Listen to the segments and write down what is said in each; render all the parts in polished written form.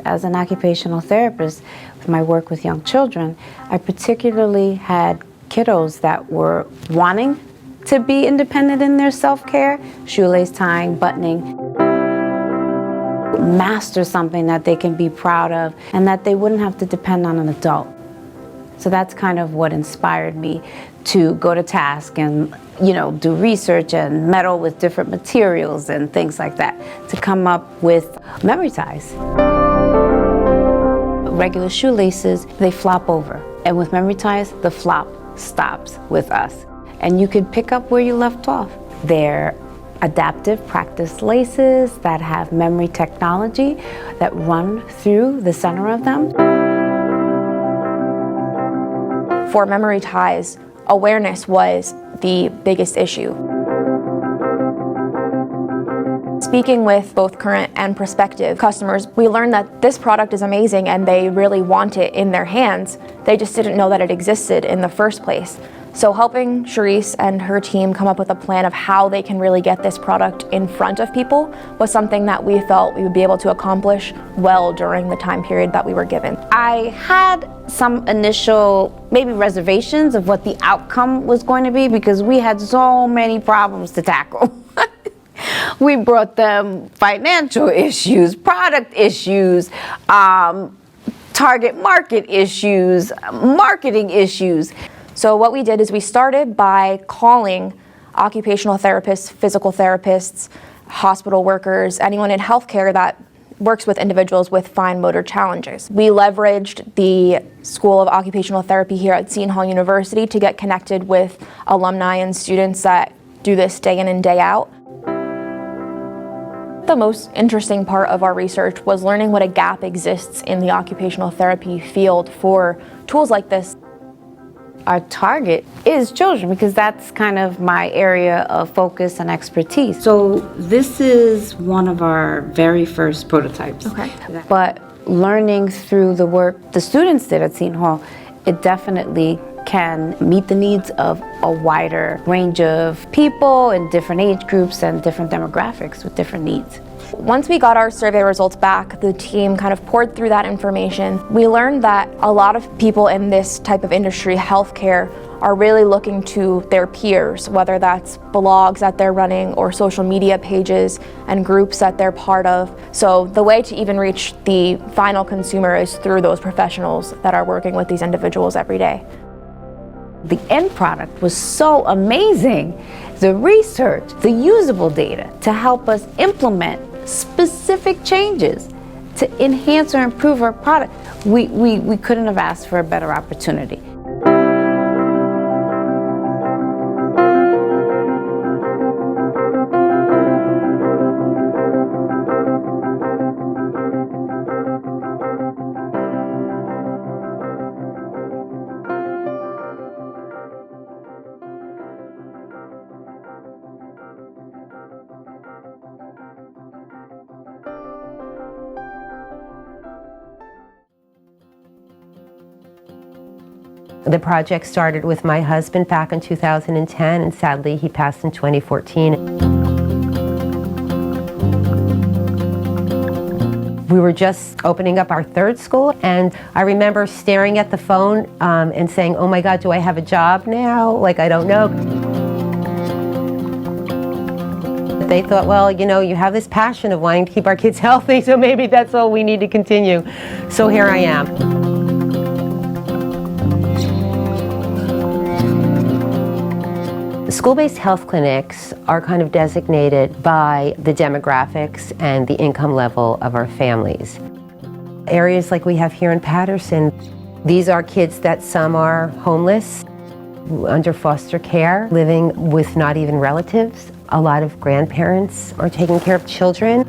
As an occupational therapist, with my work with young children, I particularly had kiddos that were wanting to be independent in their self-care, shoelace tying, buttoning, master something that they can be proud of and that they wouldn't have to depend on an adult. So that's kind of what inspired me to go to task and, do research and meddle with different materials and things like that to come up with memory ties. Regular shoelaces, they flop over. And with memory ties, the flop stops with us. And you can pick up where you left off. They're adaptive practice laces that have memory technology that run through the center of them. For memory ties, awareness was the biggest issue. Speaking with both current and prospective customers, we learned that this product is amazing and they really want it in their hands. They just didn't know that it existed in the first place. So helping Charisse and her team come up with a plan of how they can really get this product in front of people was something that we felt we would be able to accomplish well during the time period that we were given. I had some initial maybe reservations of what the outcome was going to be because we had so many problems to tackle. We brought them financial issues, product issues, target market issues, marketing issues. So what we did is we started by calling occupational therapists, physical therapists, hospital workers, anyone in healthcare that works with individuals with fine motor challenges. We leveraged the School of Occupational Therapy here at Seton Hall University to get connected with alumni and students that do this day in and day out. The most interesting part of our research was learning what a gap exists in the occupational therapy field for tools like this. Our target is children because that's kind of my area of focus and expertise. So this is one of our very first prototypes. Okay. But learning through the work the students did at Seton Hall, it definitely can meet the needs of a wider range of people in different age groups and different demographics with different needs. Once we got our survey results back, the team kind of poured through that information. We learned that a lot of people in this type of industry, healthcare, are really looking to their peers, whether that's blogs that they're running or social media pages and groups that they're part of. So the way to even reach the final consumer is through those professionals that are working with these individuals every day. The end product was so amazing. The research, the usable data to help us implement specific changes to enhance or improve our product. We couldn't have asked for a better opportunity. The project started with my husband back in 2010, and sadly he passed in 2014. We were just opening up our third school, and I remember staring at the phone and saying, oh my God, do I have a job now? Like, I don't know. They thought, well, you have this passion of wanting to keep our kids healthy, so maybe that's all we need to continue. So here I am. School-based health clinics are kind of designated by the demographics and the income level of our families. Areas like we have here in Patterson, these are kids that some are homeless, under foster care, living with not even relatives. A lot of grandparents are taking care of children.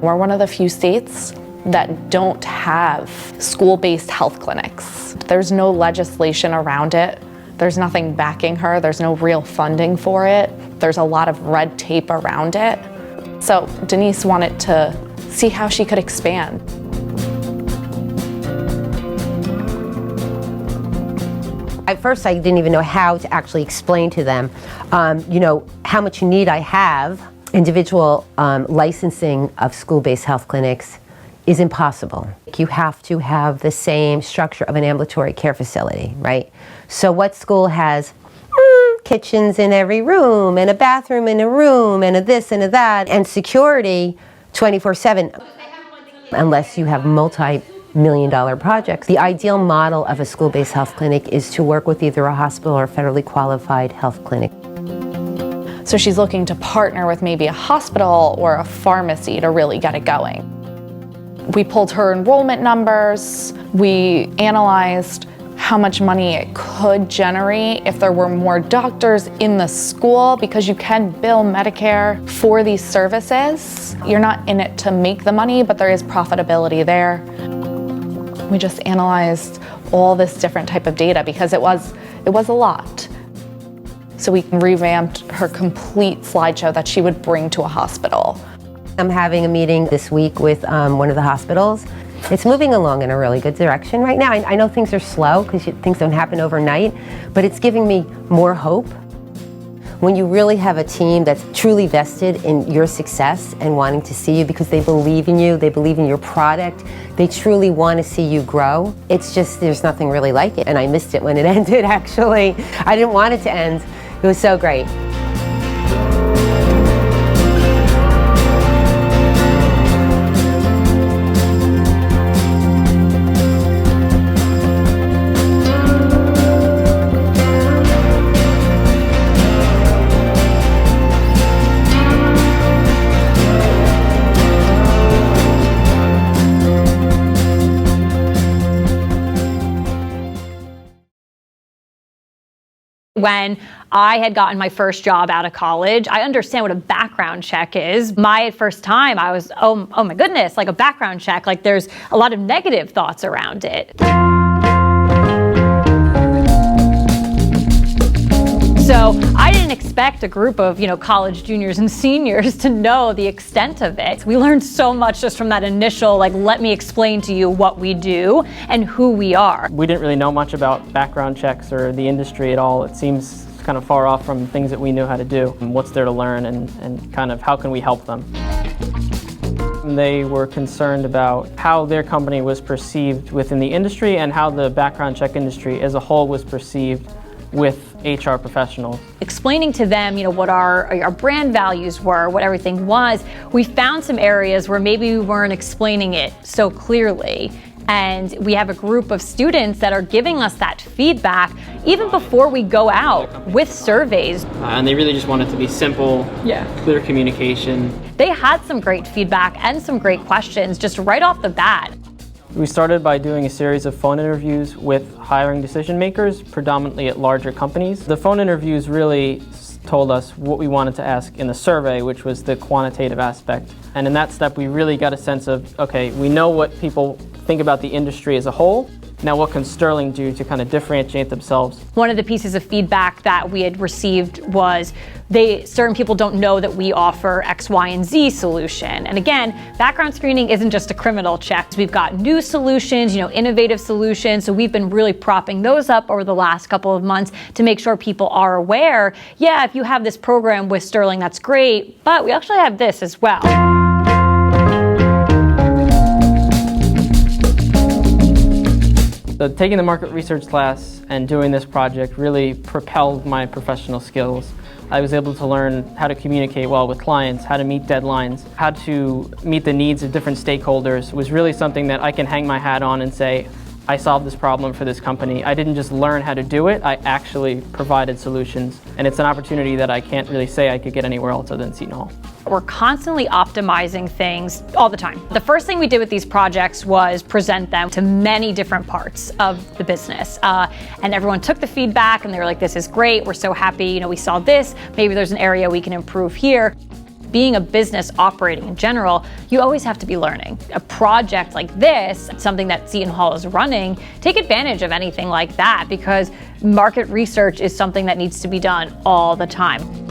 We're one of the few states that don't have school-based health clinics. There's no legislation around it. There's nothing backing her. There's no real funding for it. There's a lot of red tape around it. So Denise wanted to see how she could expand. I've first I didn't even know how to actually explain to them, how much need I have. Individual licensing of school-based health clinics is impossible. You have to have the same structure of an ambulatory care facility, right? So what school has kitchens in every room, and a bathroom in a room, and a this and a that, and security 24/7, unless you have multi-million-dollar projects. The ideal model of a school-based health clinic is to work with either a hospital or a federally qualified health clinic. So she's looking to partner with maybe a hospital or a pharmacy to really get it going. We pulled her enrollment numbers. We analyzed how much money it could generate if there were more doctors in the school, because you can bill Medicare for these services. You're not in it to make the money, but there is profitability there. We just analyzed all this different type of data because it was a lot. So we revamped her complete slideshow that she would bring to a hospital. I'm having a meeting this week with one of the hospitals. It's moving along in a really good direction right now. I know things are slow because things don't happen overnight, but it's giving me more hope. When you really have a team that's truly vested in your success and wanting to see you because they believe in you, they believe in your product, they truly want to see you grow, it's just, there's nothing really like it. And I missed it when it ended, actually. I didn't want it to end. It was so great. When I had gotten my first job out of college, I understand what a background check is. My first time, I was, oh my goodness, like a background check, like there's a lot of negative thoughts around it. So I didn't expect a group of, college juniors and seniors to know the extent of it. We learned so much just from that initial, let me explain to you what we do and who we are. We didn't really know much about background checks or the industry at all. It seems kind of far off from things that we knew how to do and what's there to learn and kind of how can we help them. They were concerned about how their company was perceived within the industry and how the background check industry as a whole was perceived with HR professionals. Explaining to them, what our brand values were, what everything was, we found some areas where maybe we weren't explaining it so clearly. And we have a group of students that are giving us that feedback even before we go out with surveys. And they really just want it to be simple, clear communication. They had some great feedback and some great questions just right off the bat. We started by doing a series of phone interviews with hiring decision makers, predominantly at larger companies. The phone interviews really told us what we wanted to ask in the survey, which was the quantitative aspect. And in that step, we really got a sense of, okay, we know what people think about the industry as a whole. Now, what can Sterling do to kind of differentiate themselves? One of the pieces of feedback that we had received was certain people don't know that we offer X, Y, and Z solution. And again, background screening isn't just a criminal check. We've got new solutions, innovative solutions. So we've been really propping those up over the last couple of months to make sure people are aware, if you have this program with Sterling, that's great, but we actually have this as well. So taking the market research class and doing this project really propelled my professional skills. I was able to learn how to communicate well with clients, how to meet deadlines, how to meet the needs of different stakeholders. It was really something that I can hang my hat on and say, I solved this problem for this company. I didn't just learn how to do it, I actually provided solutions. And it's an opportunity that I can't really say I could get anywhere else other than Seton Hall. We're constantly optimizing things all the time. The first thing we did with these projects was present them to many different parts of the business. And everyone took the feedback and they were like, this is great, we're so happy, we saw this, maybe there's an area we can improve here. Being a business operating in general, you always have to be learning. A project like this, something that Seton Hall is running, take advantage of anything like that because market research is something that needs to be done all the time.